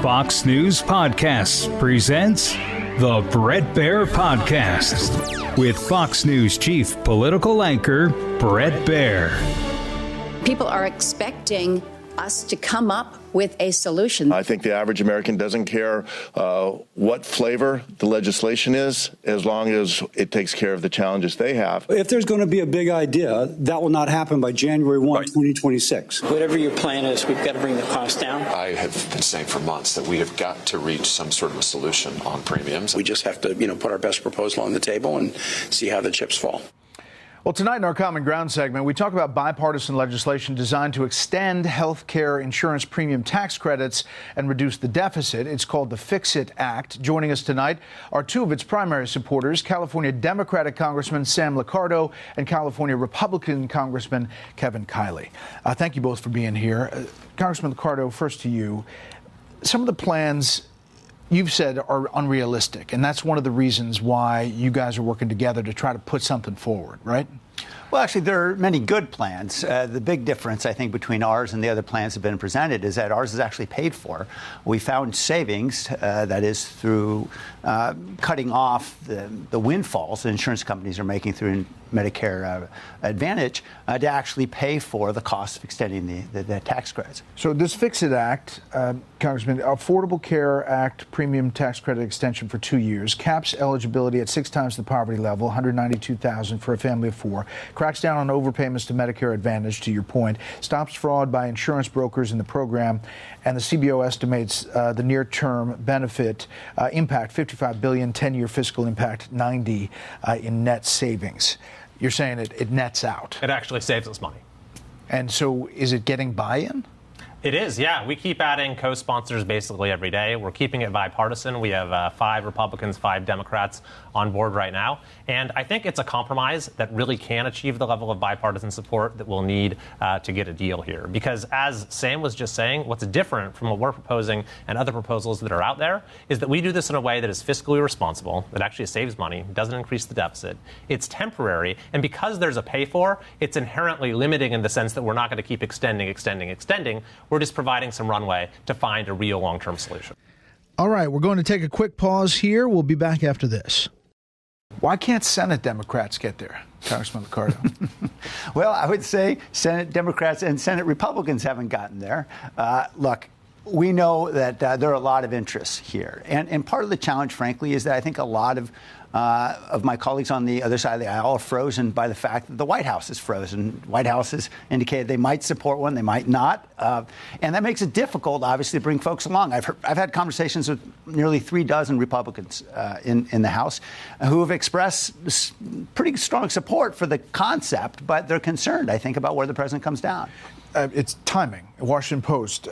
Fox News Podcasts presents the Bret Baier Podcast with Fox News chief political anchor Bret Baier. People are expecting us to come up with a solution. I think the average American doesn't care what flavor the legislation is, as long as it takes care of the challenges they have. If there's going to be a big idea, that will not happen by January 1, 2026. Whatever your plan is, we've got to bring the cost down. I have been saying for months that we have got to reach some sort of a solution on premiums. We just have to, put our best proposal on the table and see how the chips fall. Well, tonight in our Common Ground segment, we talk about bipartisan legislation designed to extend health care insurance premium tax credits and reduce the deficit. It's called the Fix-It Act. Joining us tonight are two of its primary supporters, California Democratic Congressman Sam Liccardo and California Republican Congressman Kevin Kiley. Thank you both for being here. Congressman Liccardo, first to you. Some of the plans you've said are unrealistic, and that's one of the reasons why you guys are working together to try to put something forward, right? Well, actually, there are many good plans. The big difference, I think, between ours and the other plans that have been presented is that ours is actually paid for. We found savings, that is, through cutting off the windfalls that insurance companies are making through Medicare Advantage to actually pay for the cost of extending the tax credits. So this Fix-It Act, Congressman, Affordable Care Act premium tax credit extension for 2 years, caps eligibility at 6 times the poverty level, $192,000 for a family of 4, cracks down on overpayments to Medicare Advantage, to your point, stops fraud by insurance brokers in the program, and the CBO estimates the near-term benefit impact $55 billion, 10-year fiscal impact $90 in net savings. You're saying it nets out. It actually saves us money. And so is it getting buy-in? It is, yeah. We keep adding co-sponsors basically every day. We're keeping it bipartisan. We have 5 Republicans, 5 Democrats on board right now. And I think it's a compromise that really can achieve the level of bipartisan support that we'll need to get a deal here. Because as Sam was just saying, what's different from what we're proposing and other proposals that are out there is that we do this in a way that is fiscally responsible, that actually saves money, doesn't increase the deficit. It's temporary. And because there's a pay for, it's inherently limiting in the sense that we're not going to keep extending. We're just providing some runway to find a real long-term solution. All right, we're going to take a quick pause here. We'll be back after this. Why can't Senate Democrats get there, Congressman Liccardo? Well, I would say Senate Democrats and Senate Republicans haven't gotten there. Look, we know that there are a lot of interests here. And part of the challenge, frankly, is that I think a lot of my colleagues on the other side of the aisle are frozen by the fact that the White House is frozen. White House has indicated they might support one, they might not. And that makes it difficult, obviously, to bring folks along. I've had conversations with nearly 3 dozen Republicans in the House who have expressed pretty strong support for the concept, but they're concerned, I think, about where the president comes down. It's timing. Washington Post.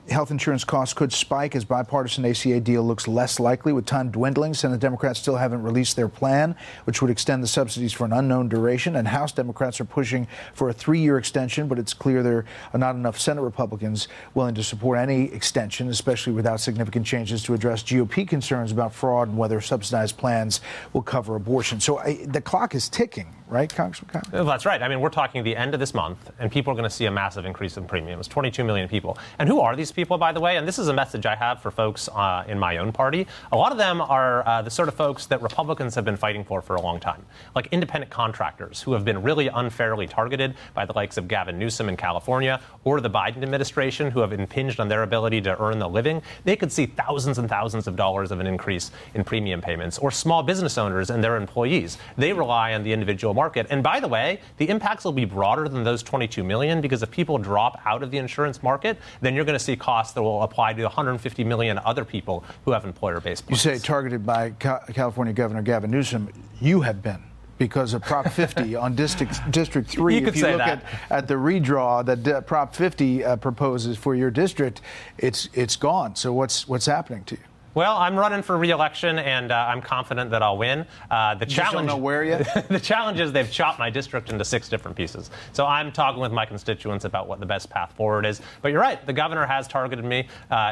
Health insurance costs could spike as bipartisan ACA deal looks less likely with time dwindling. Senate Democrats still haven't released their plan, which would extend the subsidies for an unknown duration. And House Democrats are pushing for a 3-year extension, but it's clear there are not enough Senate Republicans willing to support any extension, especially without significant changes to address GOP concerns about fraud and whether subsidized plans will cover abortion. So the clock is ticking, right, Congressman Kiley? Well, that's right. I mean, we're talking the end of this month, and people are going to see a massive increase in premiums, 22 million people. And who are these people, by the way? And this is a message I have for folks in my own party. A lot of them are the sort of folks that Republicans have been fighting for a long time, like independent contractors who have been really unfairly targeted by the likes of Gavin Newsom in California or the Biden administration, who have impinged on their ability to earn a living. They could see thousands and thousands of dollars of an increase in premium payments. Or small business owners and their employees. They rely on the individual market. And by the way, the impacts will be broader than those 22 million, because if people drop out of the insurance market, then you're going to see costs that will apply to 150 million other people who have employer-based plans. You say targeted by California Governor Gavin Newsom. You have been, because of Prop 50 on District 3. You could if you say look that. at the redraw that Prop 50 proposes for your district, it's gone. So what's happening to you? Well, I'm running for re-election, and I'm confident that I'll win. The challenge, just don't know where yet? The challenge is they've chopped my district into 6 different pieces. So I'm talking with my constituents about what the best path forward is. But you're right, the governor has targeted me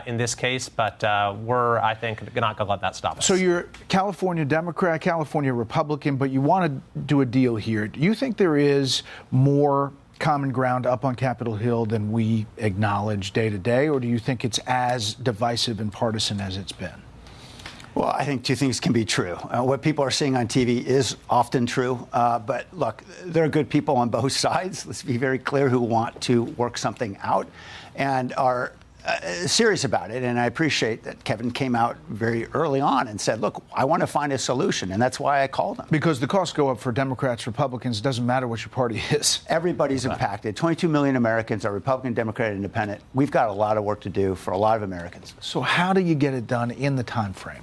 in this case, but we're, I think, not going to let that stop us. So you're California Democrat, California Republican, but you want to do a deal here. Do you think there is more common ground up on Capitol Hill than we acknowledge day to day, or do you think it's as divisive and partisan as it's been? Well, I think two things can be true. What people are seeing on TV is often true. But look, there are good people on both sides. Let's be very clear who want to work something out and are serious about it. And I appreciate that Kevin came out very early on and said, look, I want to find a solution. And that's why I called him. Because the costs go up for Democrats, Republicans. It doesn't matter what your party is. Everybody's impacted. 22 million Americans are Republican, Democrat, Independent. We've got a lot of work to do for a lot of Americans. So how do you get it done in the time frame?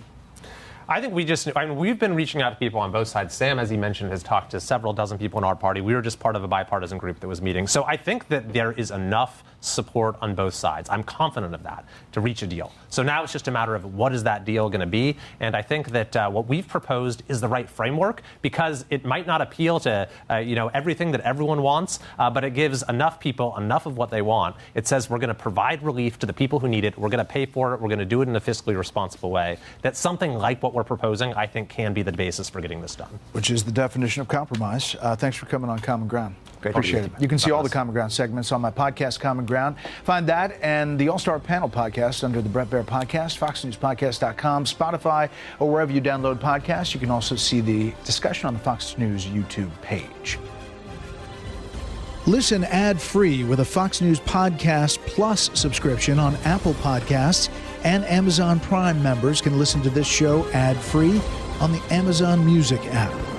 I think we've been reaching out to people on both sides. Sam, as he mentioned, has talked to several dozen people in our party. We were just part of a bipartisan group that was meeting. So I think that there is enough support on both sides. I'm confident of that to reach a deal. So now it's just a matter of what is that deal going to be? And I think that what we've proposed is the right framework because it might not appeal to everything that everyone wants, but it gives enough people enough of what they want. It says we're going to provide relief to the people who need it. We're going to pay for it. We're going to do it in a fiscally responsible way. That something like what we're proposing, I think, can be the basis for getting this done. Which is the definition of compromise. Thanks for coming on Common Ground. Great. Appreciate it. You can see all the Common Ground segments on my podcast, Common Ground. Find that and the All-Star Panel podcast under the Bret Baier Podcast, foxnewspodcast.com, Spotify, or wherever you download podcasts. You can also see the discussion on the Fox News YouTube page. Listen ad-free with a Fox News Podcast Plus subscription on Apple Podcasts, and Amazon Prime members can listen to this show ad-free on the Amazon Music app.